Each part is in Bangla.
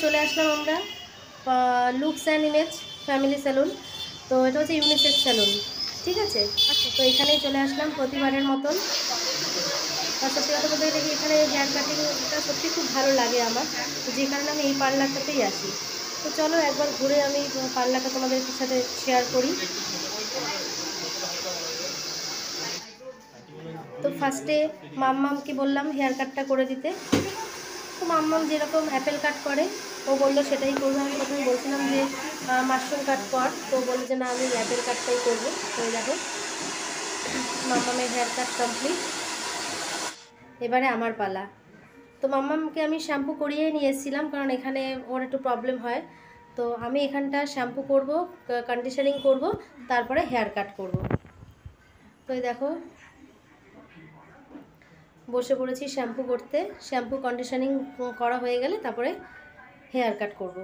চলে আসলাম আমরা looks and image family salon. তো এটা হচ্ছে ইউনিসেক্স স্যালুন, ঠিক আছে। তো এখানেই চলে আসলাম প্রতিবারের মতন। আর সত্যি কথা বলতে গেলে এখানে হেয়ার কাটিংটা সত্যি খুব ভালো লাগে আমার, যে কারণে আমি এই পার্লারটাতেই আসি। তো চলো একবার ঘুরে আমি পার্লারটা তোমাদের সাথে শেয়ার করি। তো ফার্স্টে মাম্মামকে বললাম হেয়ার কাটটা করে দিতে। তো মাম্মাম যেরকম অ্যাপেল কাট করে ও বললো সেটাই করবো। আমি প্রথমে বলছিলাম যে মাশরুম কাট কর, তো বললো যে না আমি অ্যাপেল কাটটাই করবো। তো দেখো মাম্মামের হেয়ার কাট কমপ্লিট, এবারে আমার পালা। তো মাম্মামকে আমি শ্যাম্পু করিয়ে নিয়ে এসেছিলাম, কারণ এখানে ওর একটু প্রবলেম হয়। তো আমি এখানটা শ্যাম্পু করব, কন্ডিশনিং করব, তারপরে হেয়ার কাট করব। তো এই দেখো বসে পড়েছি শ্যাম্পু করতে। শ্যাম্পু কন্ডিশনিং করা হয়ে গেলে তারপরে হেয়ার কাট করব।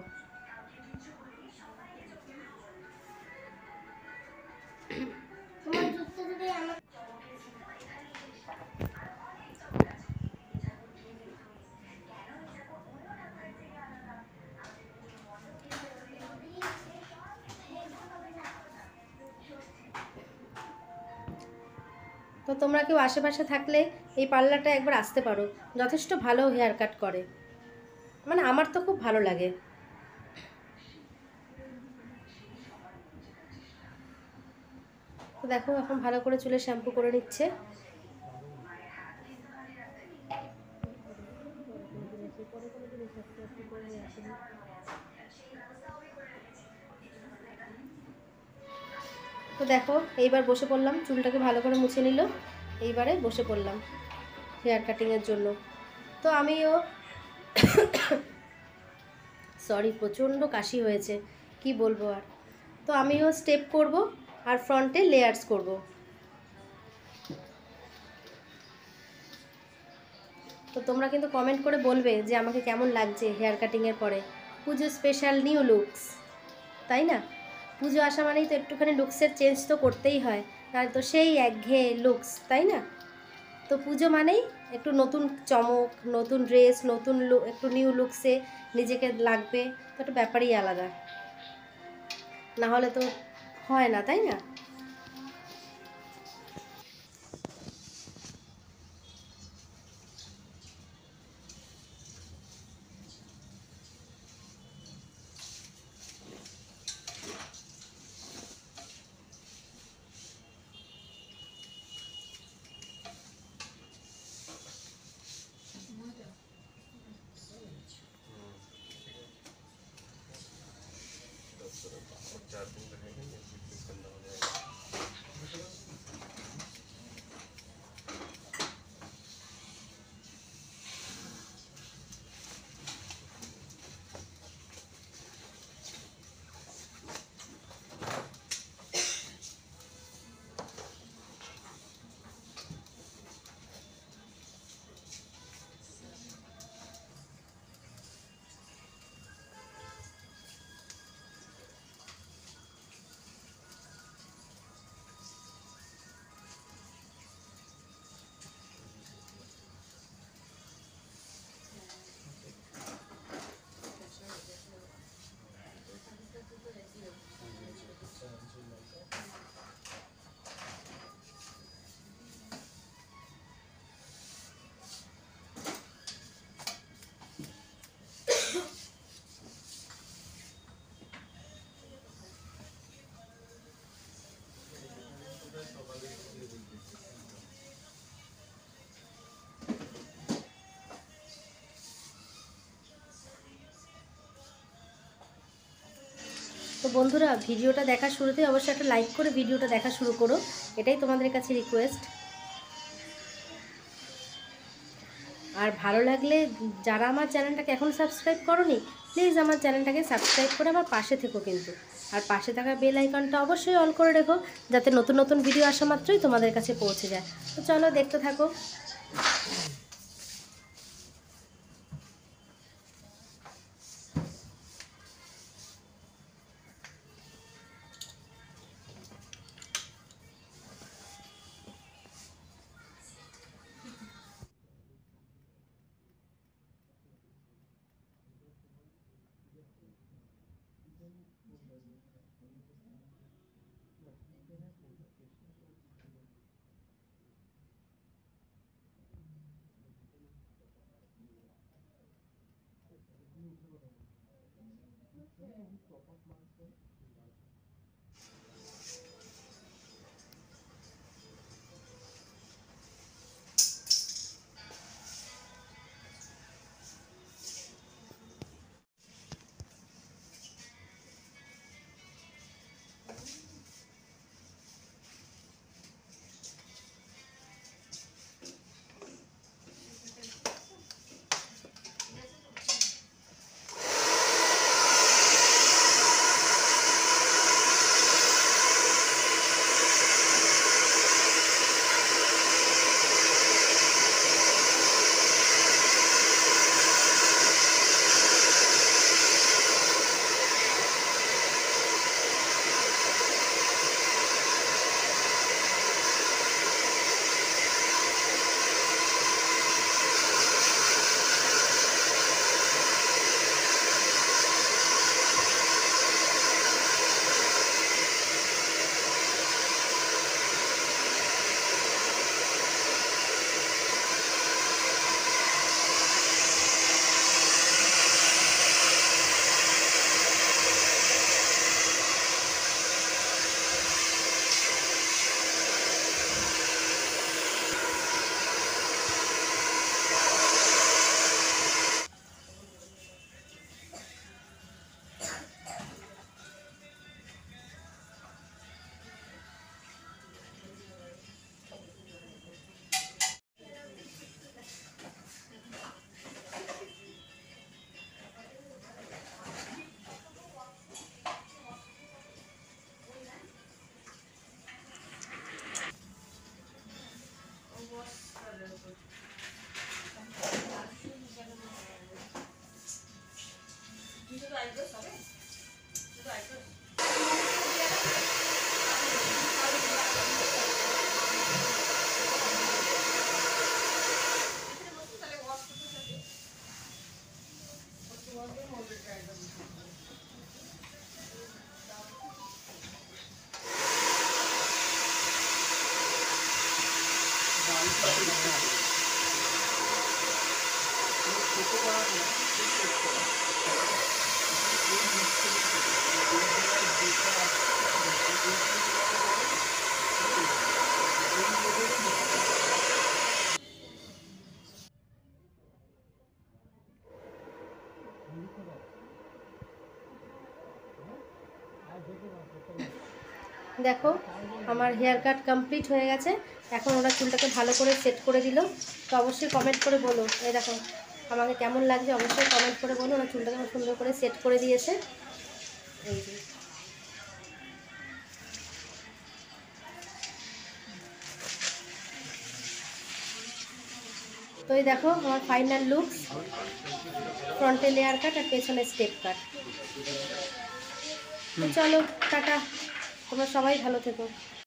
তো তোমরা কেউ আশেপাশে থাকলে এই পার্লারটা একবার আসতে পারো, যথেষ্ট ভালো হেয়ার কাট করে, মানে আমার তো খুব ভালো লাগে। তো দেখো এখন ভালো করে চুলে শ্যাম্পু করে নিচ্ছে। তো দেখো এইবার বসে পড়লাম, চুলটাকে ভালো করে মুছে নিল, এইবারে বসে পড়লাম হেয়ার কাটিংয়ের জন্য। তো আমিও সরি প্রচণ্ড কাশি হয়েছে, কি বলবো আর। তো আমিও স্টেপ করব আর ফ্রন্টে লেয়ার্স করব। তো তোমরা কিন্তু কমেন্ট করে বলবে যে আমাকে কেমন লাগছে হেয়ার কাটিংয়ের পরে। পুজো স্পেশাল নিউ লুকস, তাই না? পুজো আসা মানেই তো একটুখানি লুকসের চেঞ্জ তো করতেই হয়, তাহলে তো সেই একঘেয়ে লুকস, তাই না? তো পুজো মানেই একটু নতুন চমক, নতুন ড্রেস, নতুন লুক, একটু নিউ লুকসে নিজেকে লাগবে, তো একটা ব্যাপারই আলাদা, না হলে তো হয় না, তাই না? তো বন্ধুরা ভিডিওটা দেখার শুরুতেই অবশ্যই একটা লাইক করে ভিডিওটা দেখা শুরু করো, এটাই তোমাদের কাছে রিকোয়েস্ট। আর ভালো লাগলে যারা আমার চ্যানেলটাকে এখন সাবস্ক্রাইব করোনি, প্লিজ আমার চ্যানেলটাকে সাবস্ক্রাইব করে আমার পাশে থেকো কিন্তু। আর পাশে থাকা বেল আইকনটা অবশ্যই অন করে রেখো, যাতে নতুন নতুন ভিডিও আসা মাত্রই তোমাদের কাছে পৌঁছে যায়। তো চলো দেখতে থাকো। দেখো আমার হেয়ার কাট কমপ্লিট হয়ে গেছে। এখন ওরা চুলটাকে ভালো করে সেট করে দিল। তো অবশ্যই কমেন্ট করে বলো, এই দেখো আমাকে কেমন লাগছে অবশ্যই কমেন্ট করে বলো। ওরা চুলটাকে খুব সুন্দর করে সেট করে দিয়েছে। এই যে তো এই দেখো আমার ফাইনাল লুকস, ফ্রন্টে লেয়ার কাট আর পেছনে স্টেপ কাট। তো চলো টাটা, তোমরা সবাই ভালো থেকো।